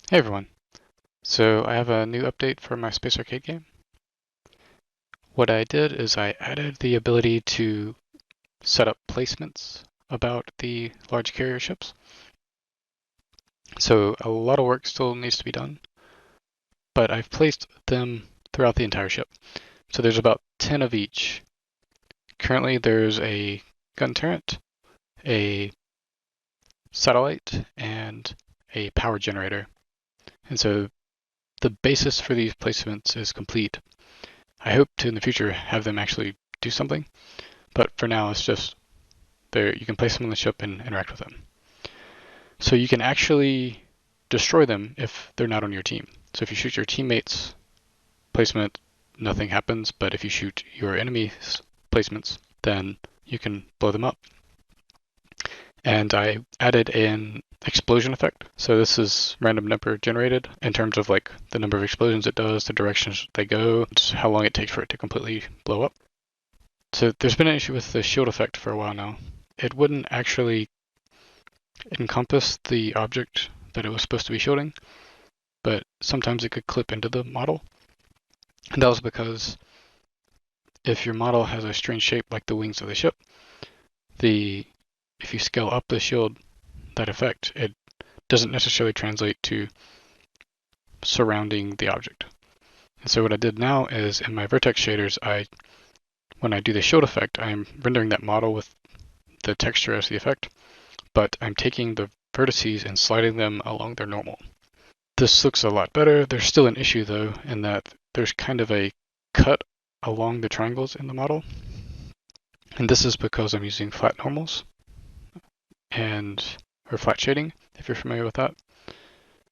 Hey everyone. So I have a new update for my Space Arcade game. What I did is I added the ability to set up placements about the large carrier ships. So a lot of work still needs to be done, but I've placed them throughout the entire ship. So there's about 10 of each. Currently there's a gun turret, a satellite, and a power generator. And so the basis for these placements is complete. I hope to in the future have them actually do something, but for now it's just there. You can place them on the ship and interact with them. So you can actually destroy them if they're not on your team. So if you shoot your teammates' placement, nothing happens, but if you shoot your enemy's placements, then you can blow them up. And I added an explosion effect. So this is random number generated in terms of like the number of explosions it does, the directions they go, how long it takes for it to completely blow up. So there's been an issue with the shield effect for a while now. It wouldn't actually encompass the object that it was supposed to be shielding, but sometimes it could clip into the model. And that was because if your model has a strange shape like the wings of the ship, if you scale up the shield, that effect, it doesn't necessarily translate to surrounding the object. And so what I did now is in my vertex shaders, when I do the shield effect, I'm rendering that model with the texture as the effect, but I'm taking the vertices and sliding them along their normal. This looks a lot better. There's still an issue though, in that there's kind of a cut along the triangles in the model. And this is because I'm using flat normals or flat shading, if you're familiar with that.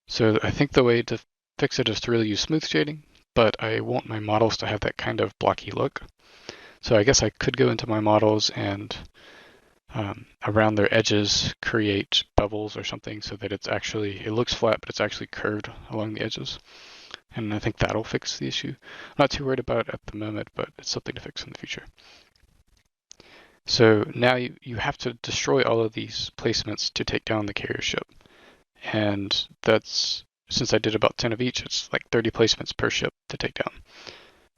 So I think the way to fix it is to really use smooth shading, but I want my models to have that kind of blocky look. So I guess I could go into my models and around their edges create bevels or something so that it looks flat, but it's actually curved along the edges. And I think that'll fix the issue. I'm not too worried about it at the moment, but it's something to fix in the future. So now you have to destroy all of these placements to take down the carrier ship. And since I did about 10 of each, it's like 30 placements per ship to take down,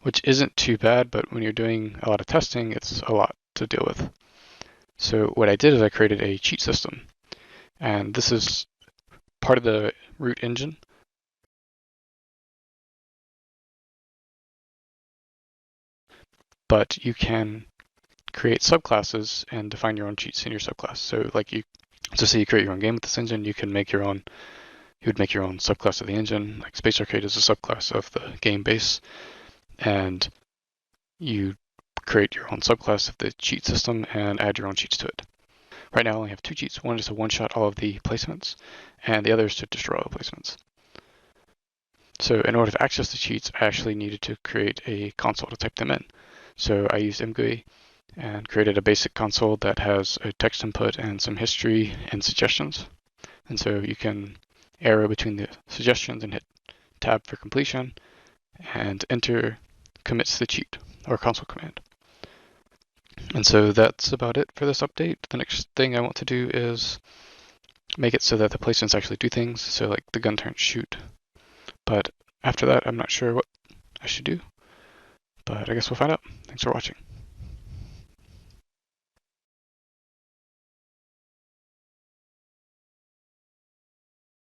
which isn't too bad, but when you're doing a lot of testing, it's a lot to deal with. So what I did is I created a cheat system, and this is part of the root engine. But you can create subclasses and define your own cheats in your subclass. So say you create your own game with this engine, you would make your own subclass of the engine. Like Space Arcade is a subclass of the game base, and you create your own subclass of the cheat system and add your own cheats to it. Right now I only have two cheats. One is to one-shot all of the placements, and the other is to destroy all the placements. So in order to access the cheats, I actually needed to create a console to type them in. So I used MGUI and created a basic console that has a text input and some history and suggestions. And so you can arrow between the suggestions and hit tab for completion, and enter commits the cheat or console command. And so that's about it for this update. The next thing I want to do is make it so that the placements actually do things, so like the gun turns shoot. But after that, I'm not sure what I should do, but I guess we'll find out. Thanks for watching.